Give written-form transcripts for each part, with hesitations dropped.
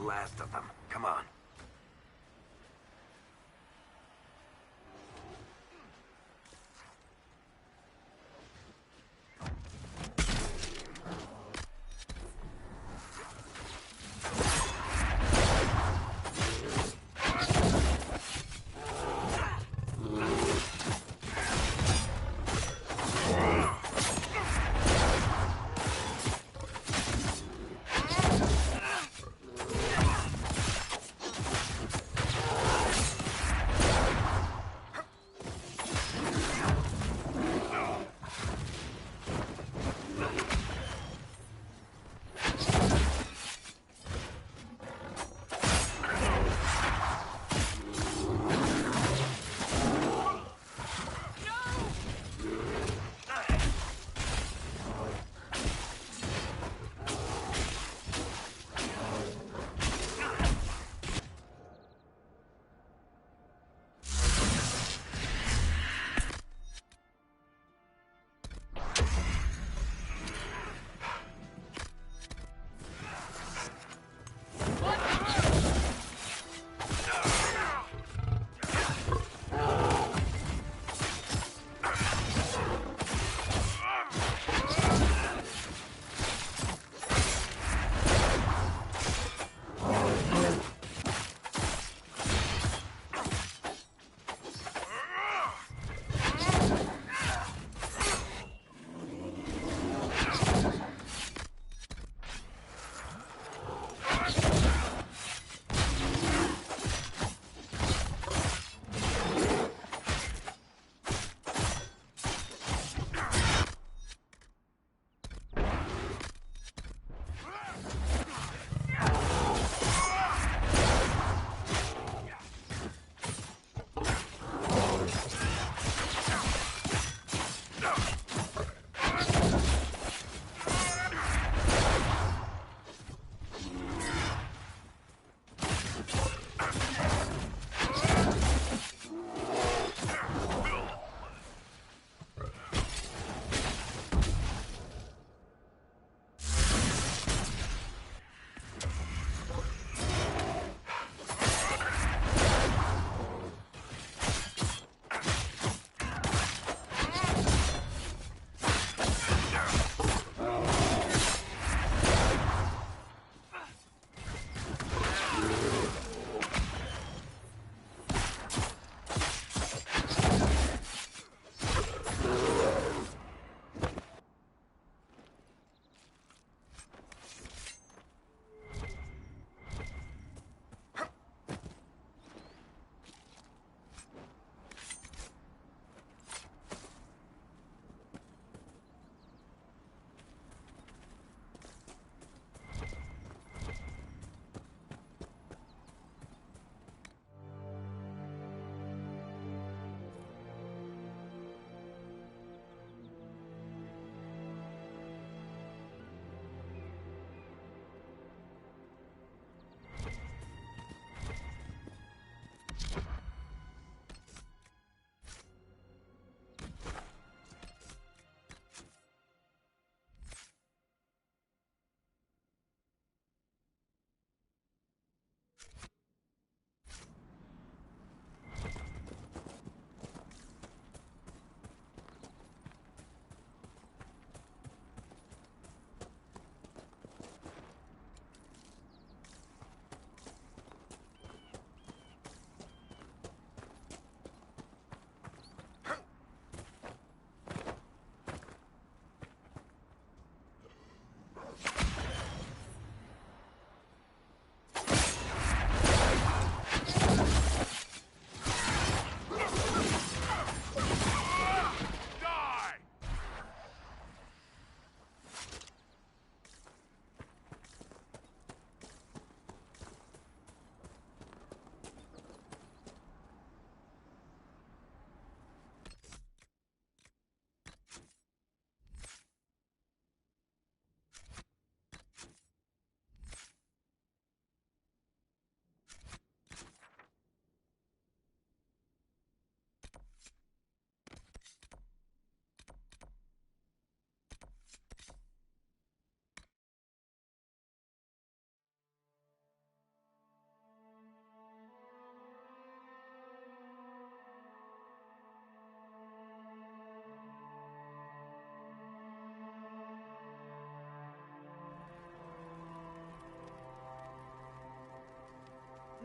last of them. Come on.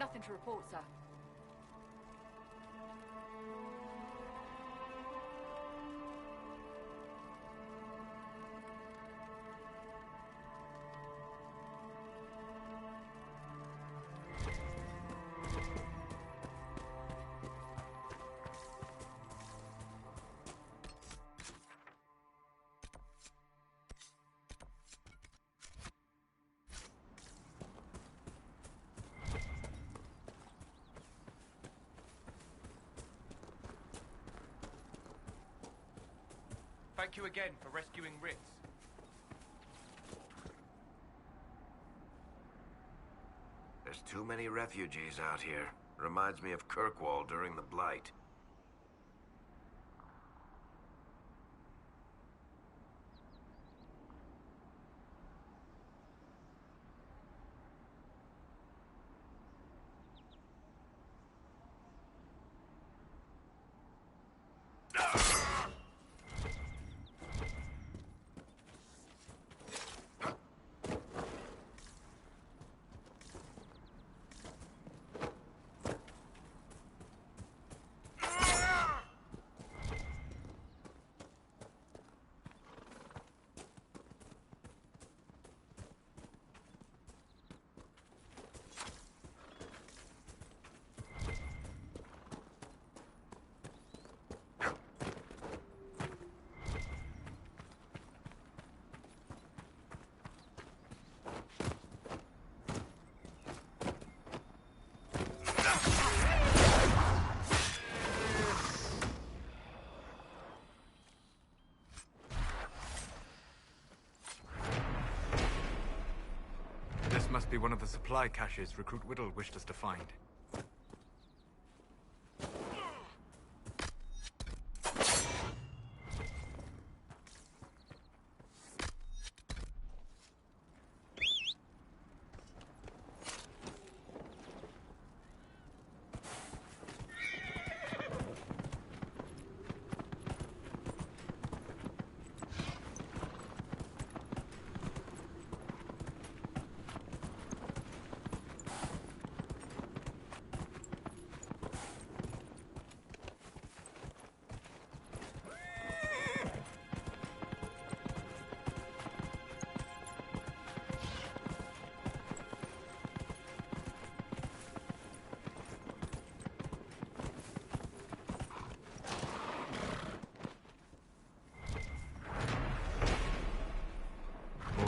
Nothing to report, sir. Thank you again for rescuing Ritz. There's too many refugees out here. Reminds me of Kirkwall during the Blight. Must be one of the supply caches Recruit Whittle wished us to find.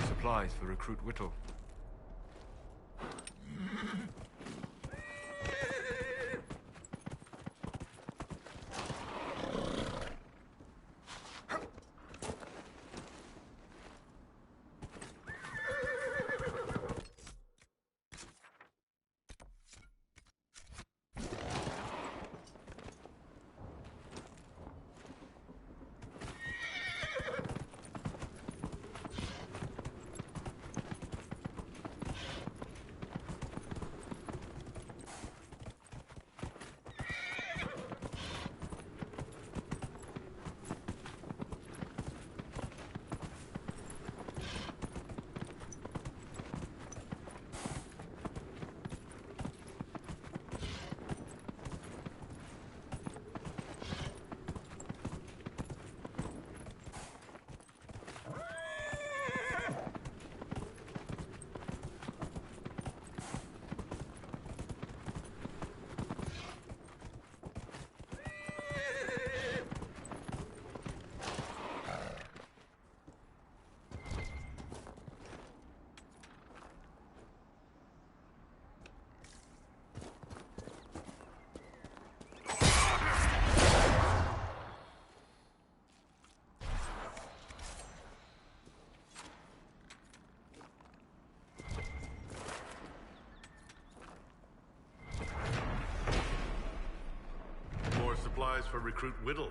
Supplies for Recruit Whittle. Supplies for Recruit Whittle.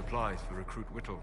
supplies for Recruit Whittle.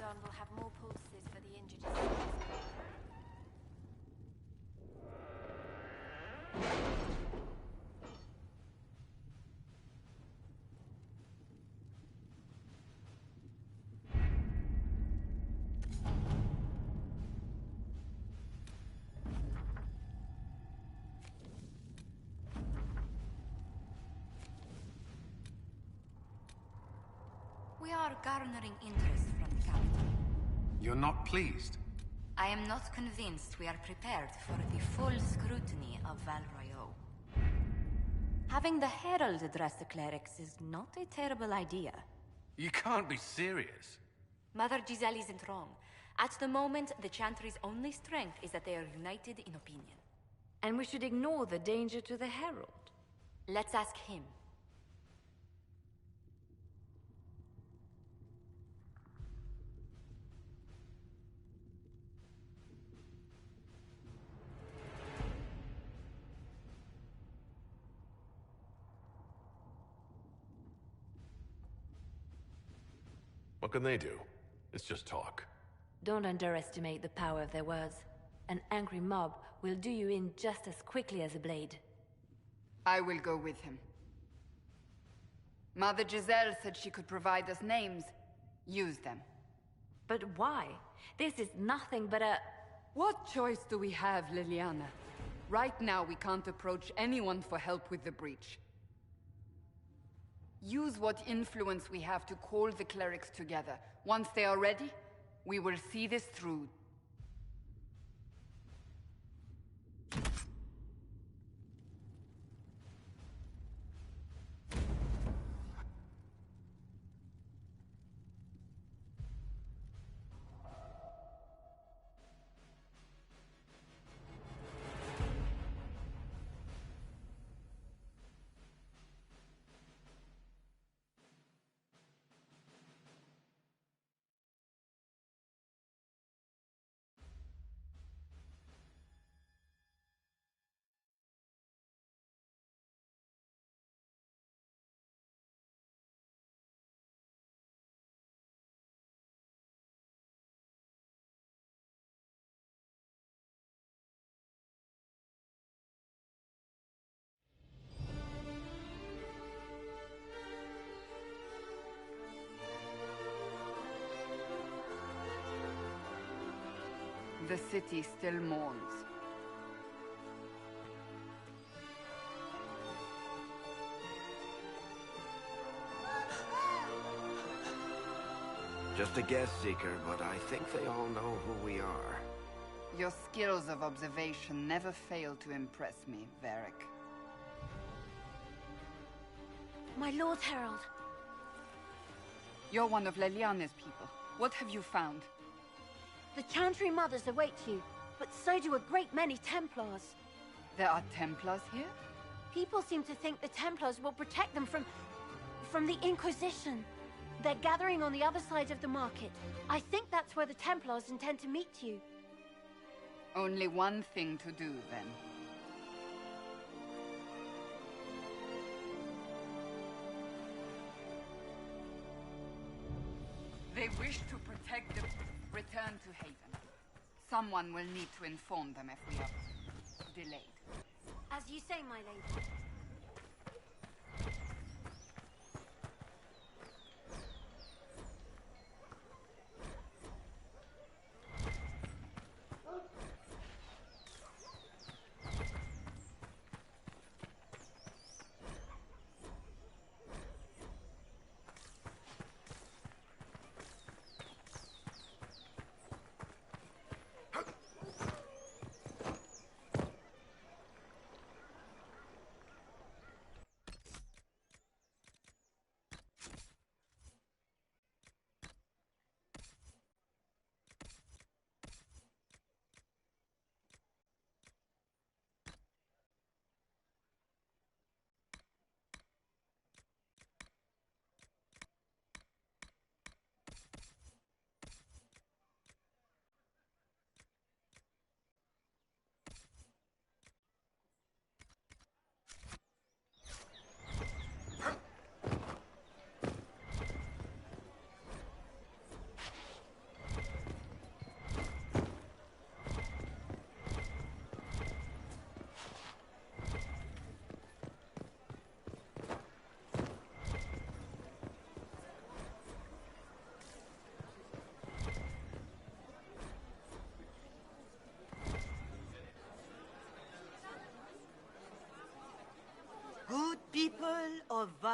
Don will have more pulses for the injured. We are garnering interest from the capital. You're not pleased? I am not convinced we are prepared for the full scrutiny of Val Royeaux. Having the Herald address the clerics is not a terrible idea. You can't be serious. Mother Giselle isn't wrong. At the moment, the Chantry's only strength is that they are united in opinion. And we should ignore the danger to the Herald. Let's ask him. What can they do? It's just talk. Don't underestimate the power of their words. An angry mob will do you in just as quickly as a blade. I will go with him. Mother Giselle said she could provide us names. Use them. But why? This is nothing but a... What choice do we have, Liliana? Right now, we can't approach anyone for help with the breach. Use what influence we have to call the clerics together. Once they are ready, we will see this through. The city still mourns. Just a guess, Seeker, but I think they all know who we are. Your skills of observation never fail to impress me, Varric. My Lord Herald. You're one of Leliane's people. What have you found? The Chantry Mothers await you, but so do a great many Templars. There are Templars here? People seem to think the Templars will protect them from the Inquisition. They're gathering on the other side of the market. I think that's where the Templars intend to meet you. Only one thing to do, then. They wish to protect the return to Haven. Someone will need to inform them if we are delayed. As you say, my lady.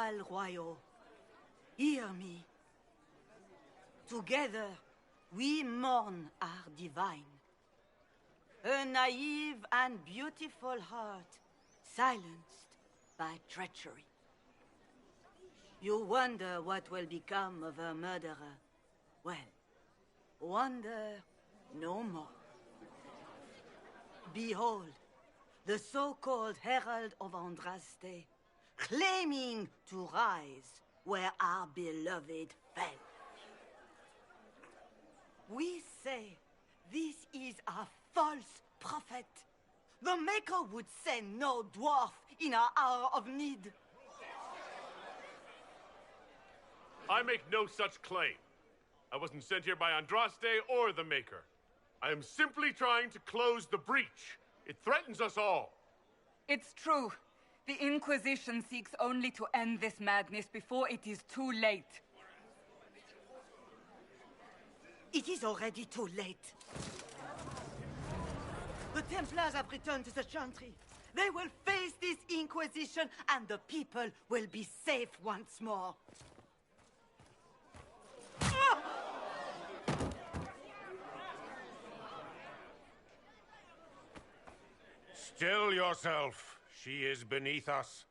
Val Royal, hear me. Together, we mourn our divine. A naive and beautiful heart, silenced by treachery. You wonder what will become of a murderer. Well, wonder no more. Behold, the so-called Herald of Andraste, claiming to rise where our beloved fell. We say this is a false prophet. The Maker would send no dwarf in our hour of need. I make no such claim. I wasn't sent here by Andraste or the Maker. I am simply trying to close the breach. It threatens us all. It's true. The Inquisition seeks only to end this madness before it is too late. It is already too late. The Templars have returned to the Chantry. They will face this Inquisition, and the people will be safe once more. Still yourself. She is beneath us.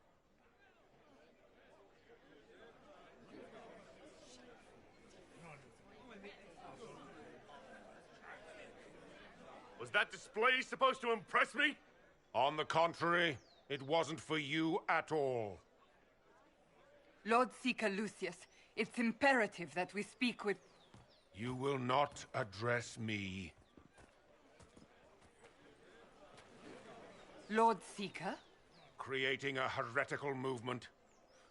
Was that display supposed to impress me? On the contrary, it wasn't for you at all. Lord Seeker Lucius, it's imperative that we speak with... You will not address me. Lord Seeker? Creating a heretical movement.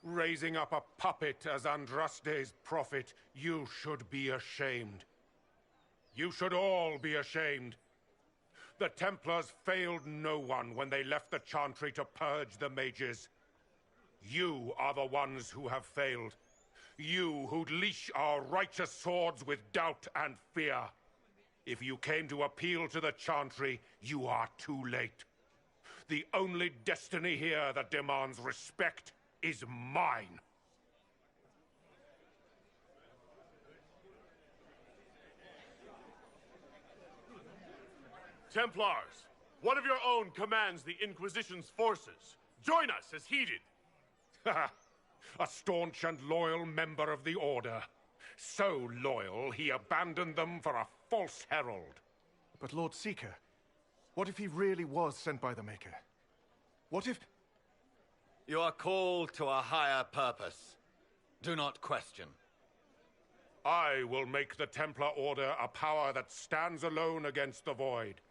Raising up a puppet as Andraste's prophet. You should be ashamed. You should all be ashamed. The Templars failed no one when they left the Chantry to purge the mages. You are the ones who have failed. You who'd leash our righteous swords with doubt and fear. If you came to appeal to the Chantry, you are too late. The only destiny here that demands respect is mine. Templars, one of your own commands the Inquisition's forces. Join us as heeded. A staunch and loyal member of the Order. So loyal, he abandoned them for a false herald. But Lord Seeker, what if he really was sent by the Maker? What if... You are called to a higher purpose. Do not question. I will make the Templar Order a power that stands alone against the Void.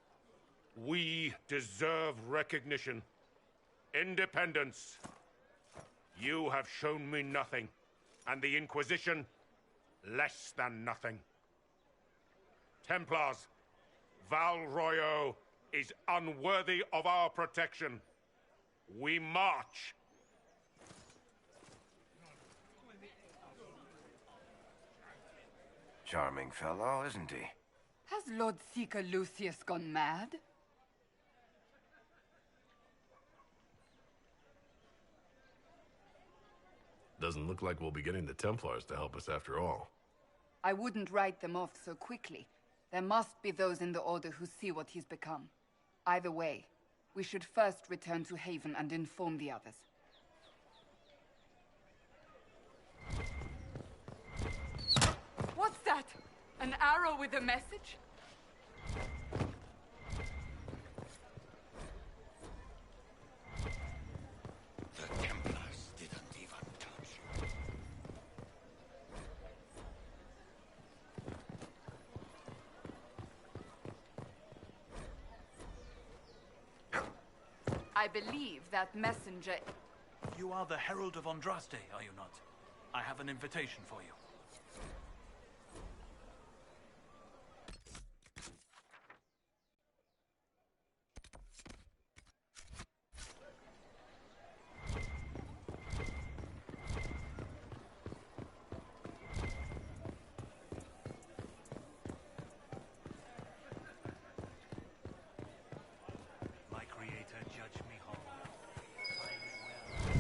We deserve recognition. Independence. You have shown me nothing, and the Inquisition, less than nothing. Templars, Val Royal is unworthy of our protection. We march. Charming fellow, isn't he? Has Lord Seeker Lucius gone mad? Doesn't look like we'll be getting the Templars to help us after all. I wouldn't write them off so quickly. There must be those in the Order who see what he's become. Either way, we should first return to Haven and inform the others. What's that? An arrow with a message? The Templars didn't even touch. I believe that messenger... You are the Herald of Andraste, are you not? I have an invitation for you. My creator, judge me whole. Find it well.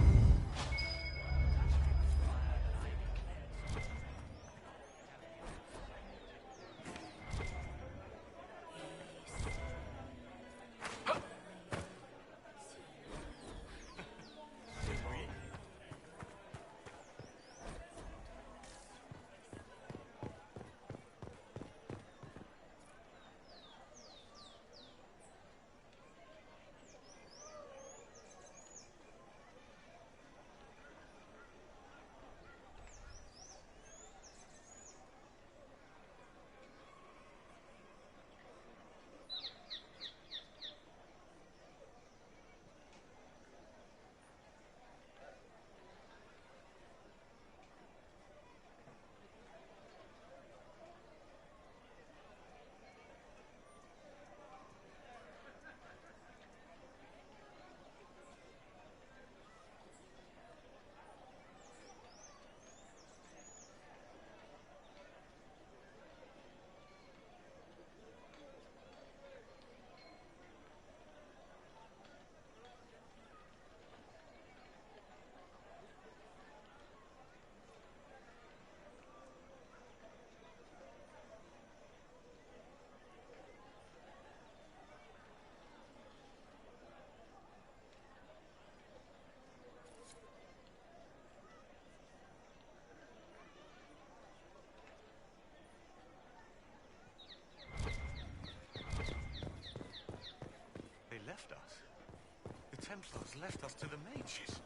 Templars left us to the mages.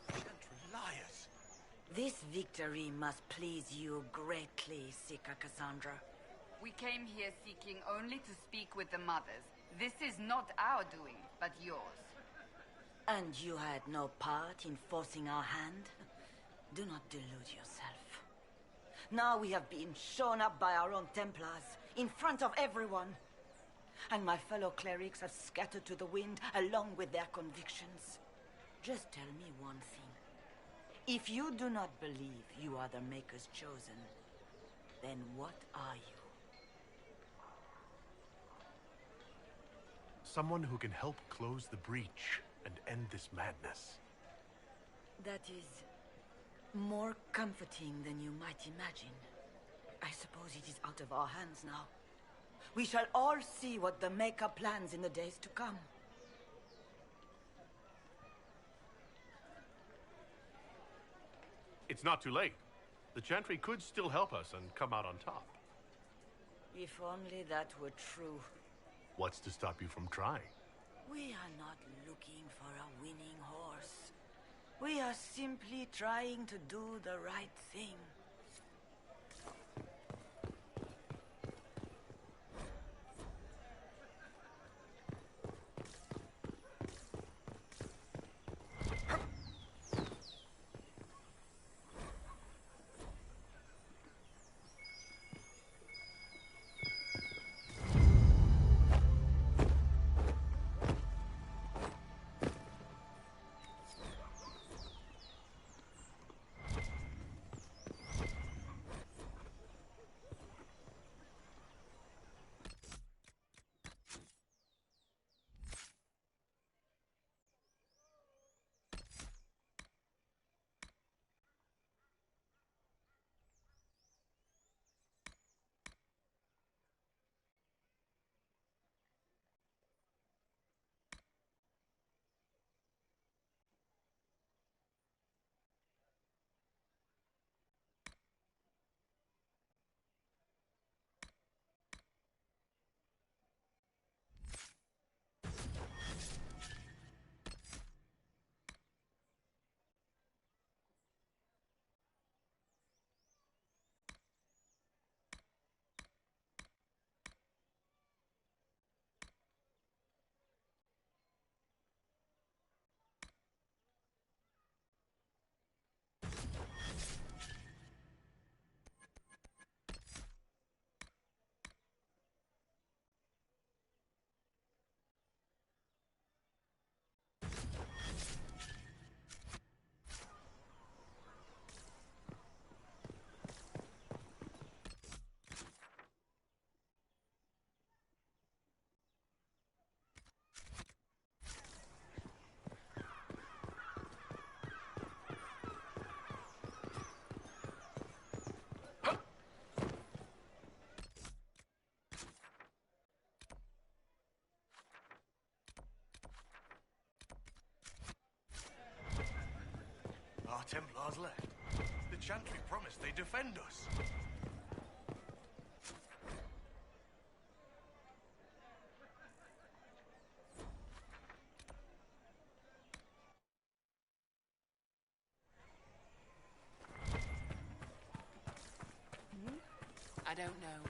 Gentry liars. This victory must please you greatly, Seeker Cassandra. We came here seeking only to speak with the mothers. This is not our doing, but yours. And you had no part in forcing our hand? Do not delude yourself. Now we have been shown up by our own Templars, in front of everyone. And my fellow clerics have scattered to the wind along with their convictions. Just tell me one thing. If you do not believe you are the Maker's chosen, then what are you? Someone who can help close the breach and end this madness. That is more comforting than you might imagine. I suppose it is out of our hands now. We shall all see what the Maker plans in the days to come. It's not too late. The Chantry could still help us and come out on top. If only that were true. What's to stop you from trying? We are not looking for a winning horse. We are simply trying to do the right thing. Our Templars left. The Chantry promised they'd defend us. I don't know.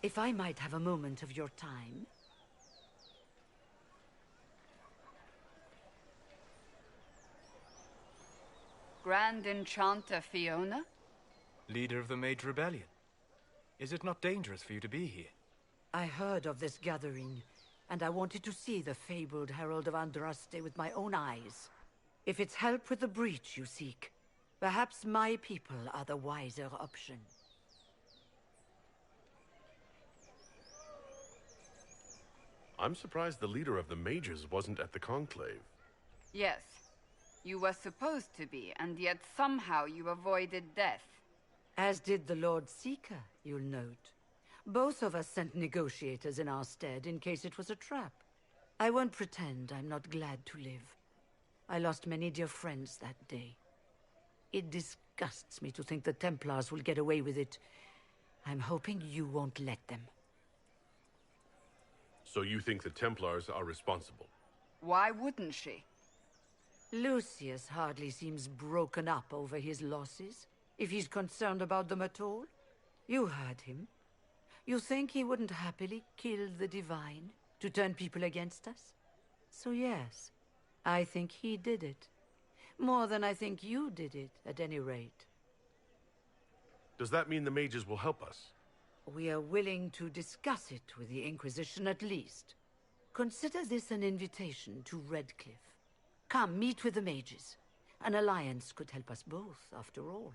If I might have a moment of your time. Grand Enchanter Fiona? Leader of the Mage Rebellion. Is it not dangerous for you to be here? I heard of this gathering, and I wanted to see the fabled Herald of Andraste with my own eyes. If it's help with the breach you seek, perhaps my people are the wiser option. I'm surprised the leader of the mages wasn't at the conclave. Yes. You were supposed to be, and yet somehow you avoided death. As did the Lord Seeker, you'll note. Both of us sent negotiators in our stead in case it was a trap. I won't pretend I'm not glad to live. I lost many dear friends that day. It disgusts me to think the Templars will get away with it. I'm hoping you won't let them. So you think the Templars are responsible? Why wouldn't she? Lucius hardly seems broken up over his losses, if he's concerned about them at all. You heard him. You think he wouldn't happily kill the Divine to turn people against us? So yes, I think he did it. More than I think you did it, at any rate. Does that mean the mages will help us? We are willing to discuss it with the Inquisition at least. Consider this an invitation to Redcliffe. Come, meet with the mages. An alliance could help us both, after all.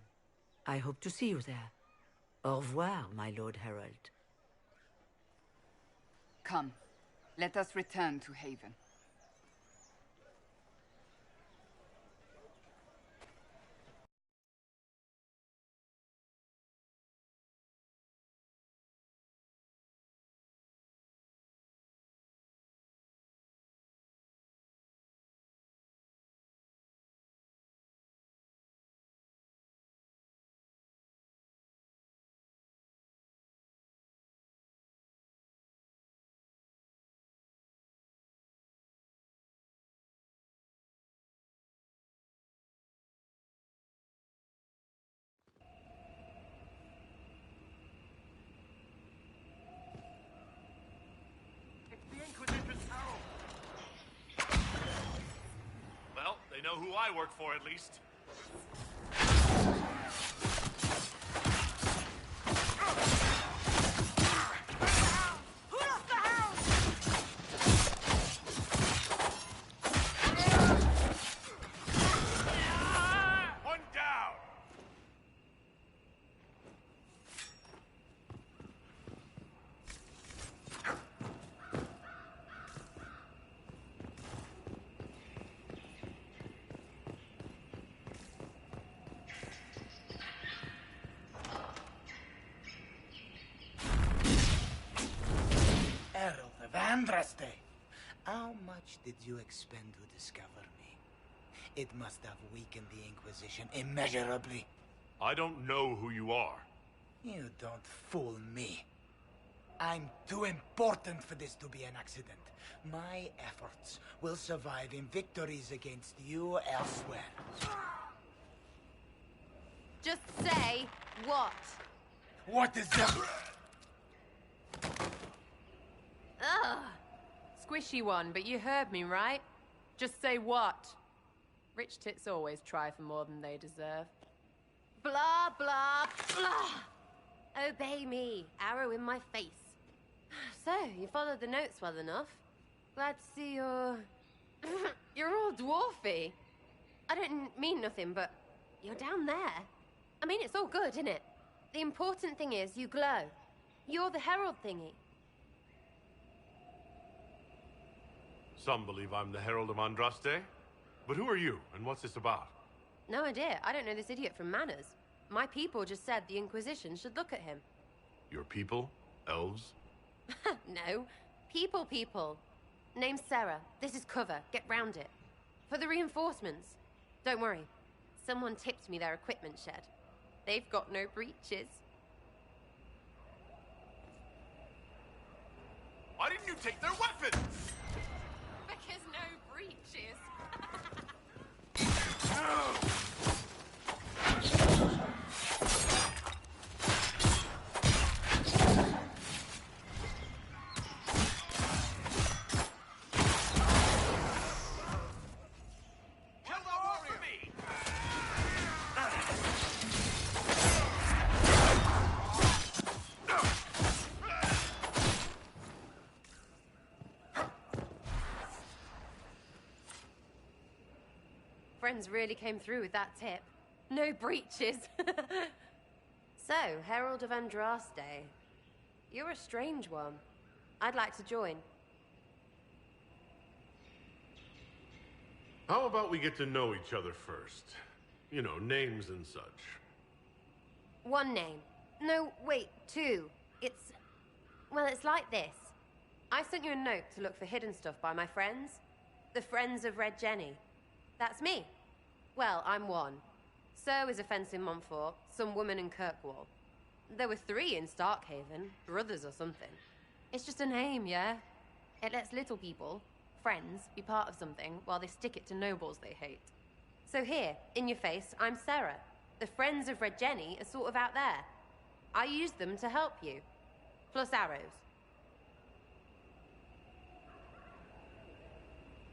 I hope to see you there. Au revoir, my Lord Herald. Come, let us return to Haven. Well, they know who I work for, at least. One down! Herald of Andraste, how much did you expend to discover me? It must have weakened the Inquisition immeasurably. I don't know who you are. You don't fool me. I'm too important for this to be an accident. My efforts will survive in victories against you elsewhere. Just say what? What is that? Ugh. Squishy one, but you heard me, right? Just say what? Rich tits always try for more than they deserve. Blah, blah, blah. Obey me. Arrow in my face. So, you followed the notes well enough. Glad to see you're... you're all dwarfy. I don't mean nothing, but you're down there. I mean, it's all good, isn't it? The important thing is you glow. You're the herald thingy. Some believe I'm the Herald of Andraste. But who are you, and what's this about? No idea. I don't know this idiot from Manners. My people just said the Inquisition should look at him. Your people? Elves? No. People. Name's Sarah. This is cover. Get round it. For the reinforcements. Don't worry. Someone tipped me their equipment shed. They've got no breaches. Why didn't you take their weapons? Because no breaches. friends really came through with that tip. No breaches. So, Herald of Andraste. You're a strange one. I'd like to join. How about we get to know each other first? You know, names and such. One name. No, wait, two. Well, it's like this. I sent you a note to look for hidden stuff by my friends. The Friends of Red Jenny. That's me. Well, I'm one. So is a fence in Montfort, some woman in Kirkwall. There were 3 in Starkhaven, brothers or something. It's just a name, yeah? It lets little people, friends, be part of something while they stick it to nobles they hate. So here, in your face, I'm Sarah. The Friends of Red Jenny are sort of out there. I use them to help you. Plus arrows.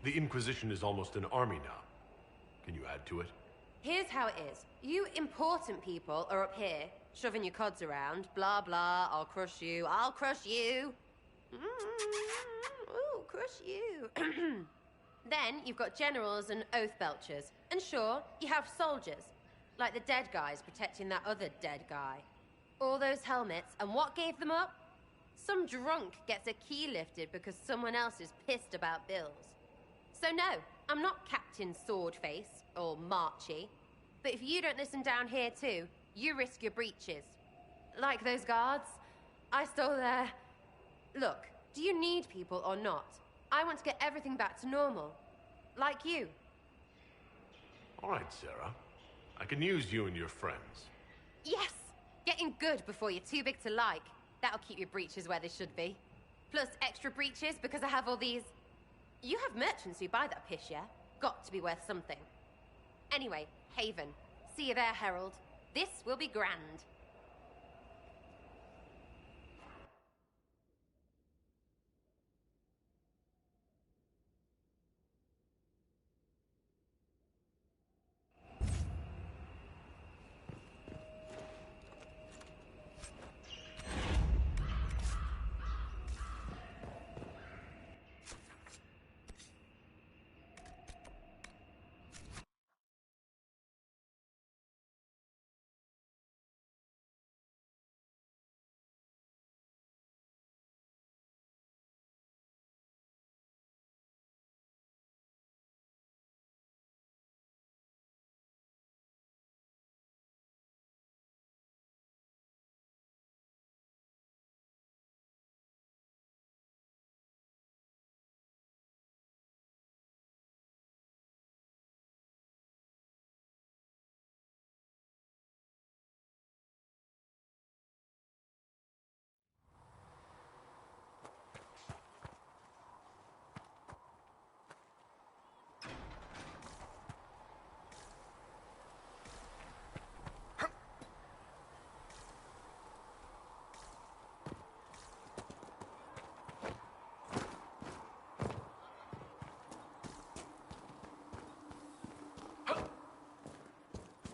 The Inquisition is almost an army now. Can you add to it? Here's how it is. You important people are up here, shoving your cods around. Blah, blah, I'll crush you, I'll crush you. Ooh, crush you. Then you've got generals and oath belchers. And sure, you have soldiers. Like the dead guys protecting that other dead guy. All those helmets, and what gave them up? Some drunk gets a key lifted because someone else is pissed about bills. So no, I'm not Captain Swordface, or Marchy. But if you don't listen down here too, you risk your breeches. Like those guards, I stole their... Look, do you need people or not? I want to get everything back to normal. Like you. All right, Sarah. I can use you and your friends. Yes! Getting good before you're too big to like. That'll keep your breeches where they should be. Plus extra breeches because I have all these... You have merchants who buy that piss, yeah? Got to be worth something. Anyway, Haven. See you there, Herald. This will be grand.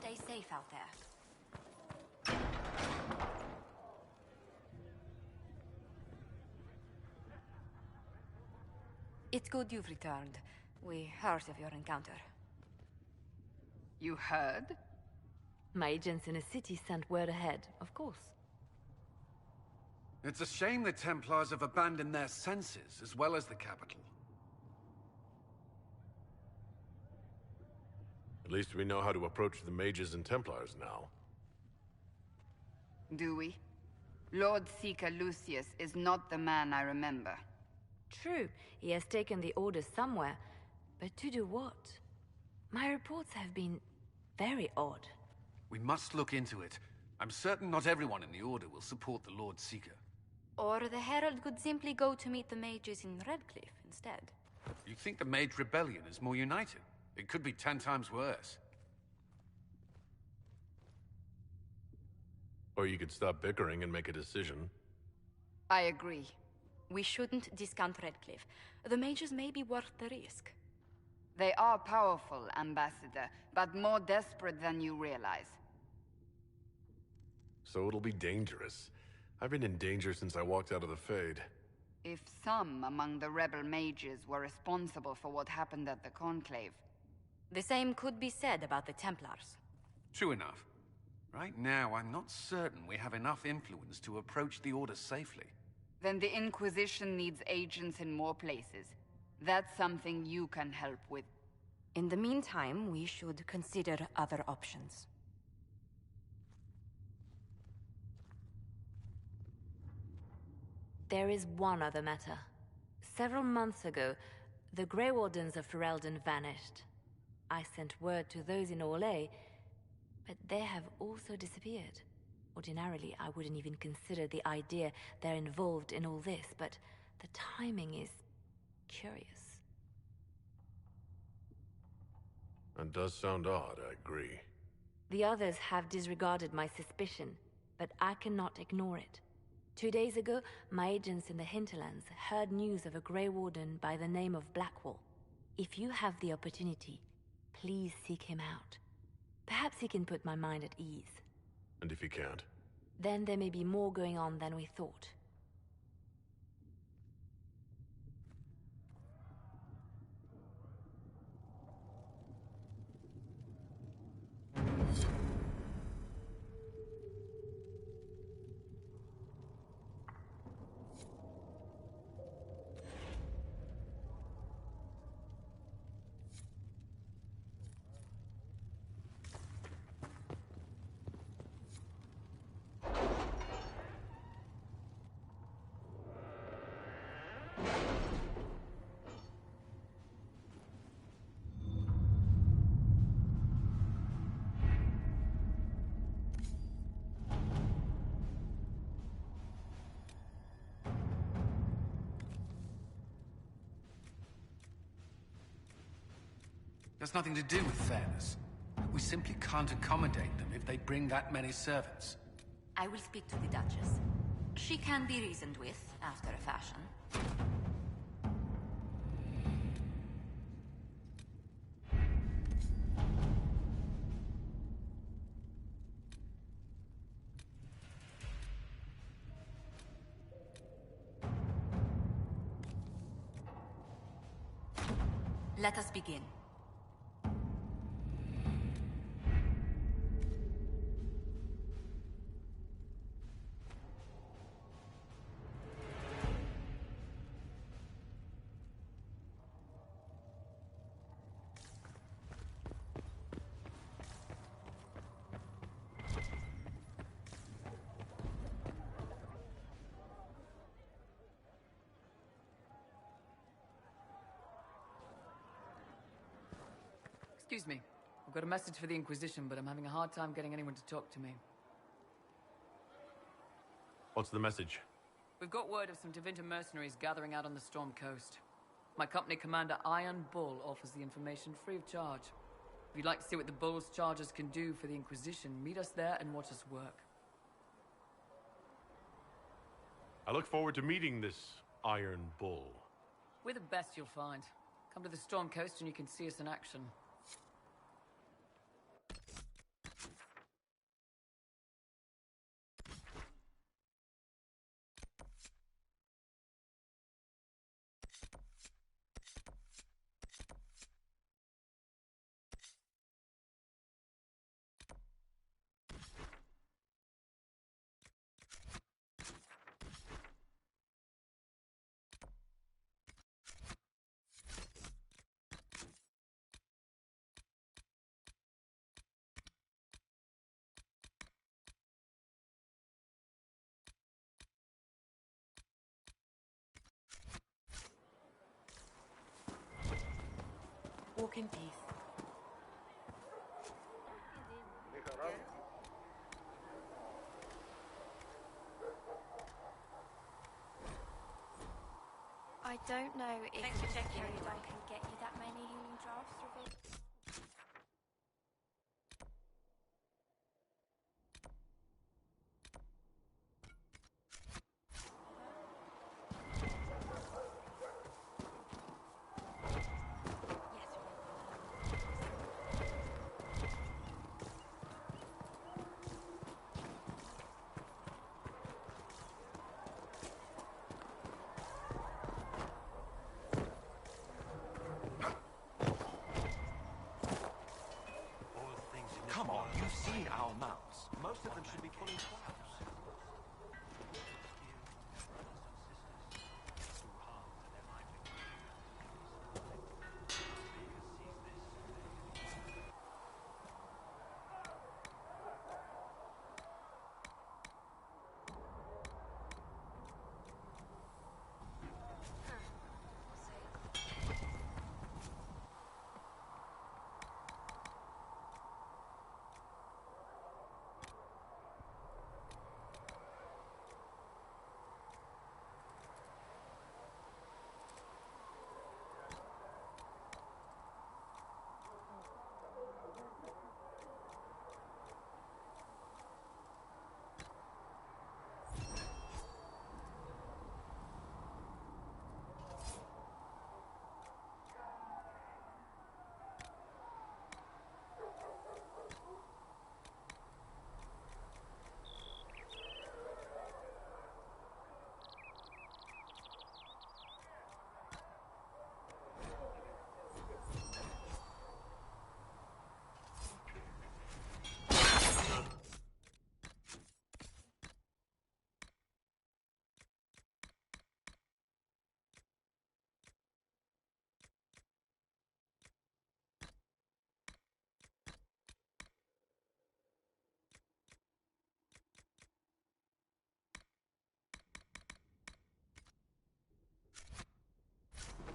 Stay safe out there. It's good you've returned. We heard of your encounter. You heard? My agents in the city sent word ahead, of course. It's a shame the Templars have abandoned their senses, as well as the capital. At least we know how to approach the mages and Templars now. Do we? Lord Seeker Lucius is not the man I remember. True, he has taken the Order somewhere, but to do what? My reports have been very odd. We must look into it. I'm certain not everyone in the Order will support the Lord Seeker. Or the Herald could simply go to meet the mages in Redcliffe instead. You think the Mage Rebellion is more united? It could be 10 times worse. Or you could stop bickering and make a decision. I agree. We shouldn't discount Redcliffe. The mages may be worth the risk. They are powerful, Ambassador, but more desperate than you realize. So it'll be dangerous. I've been in danger since I walked out of the Fade. If some among the rebel mages were responsible for what happened at the Conclave, The same could be said about the Templars. True enough. Right now, I'm not certain we have enough influence to approach the Order safely. Then the Inquisition needs agents in more places. That's something you can help with. In the meantime, we should consider other options. There is one other matter. Several months ago, the Grey Wardens of Ferelden vanished. I sent word to those in Orlais, but they have also disappeared. Ordinarily, I wouldn't even consider the idea they're involved in all this, but the timing is curious. That does sound odd, I agree. The others have disregarded my suspicion, but I cannot ignore it. 2 days ago, my agents in the hinterlands heard news of a Grey Warden by the name of Blackwall. If you have the opportunity, please seek him out. Perhaps he can put my mind at ease. And if he can't? Then there may be more going on than we thought. There's nothing to do with fairness. We simply can't accommodate them if they bring that many servants. I will speak to the Duchess. She can be reasoned with, after a fashion. Let us begin. Excuse me. I've got a message for the Inquisition, but I'm having a hard time getting anyone to talk to me. What's the message? We've got word of some Tevinter mercenaries gathering out on the Storm Coast. My company commander, Iron Bull, offers the information free of charge. If you'd like to see what the Bull's charges can do for the Inquisition, meet us there and watch us work. I look forward to meeting this Iron Bull. We're the best you'll find. Come to the Storm Coast and you can see us in action. Walk in peace. I don't know if Thanks for checking. Paradigm can get you that many healing drafts through the... Come on, you've seen our mounts. Most of them should be pulling plows.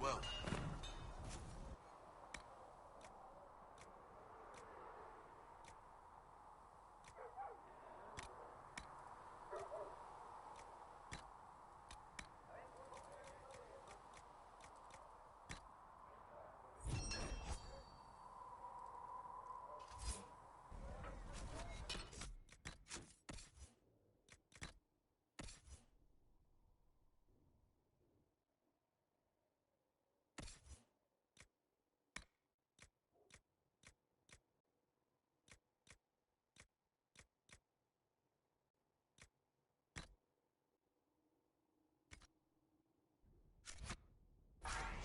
Well.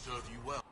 Serve you well.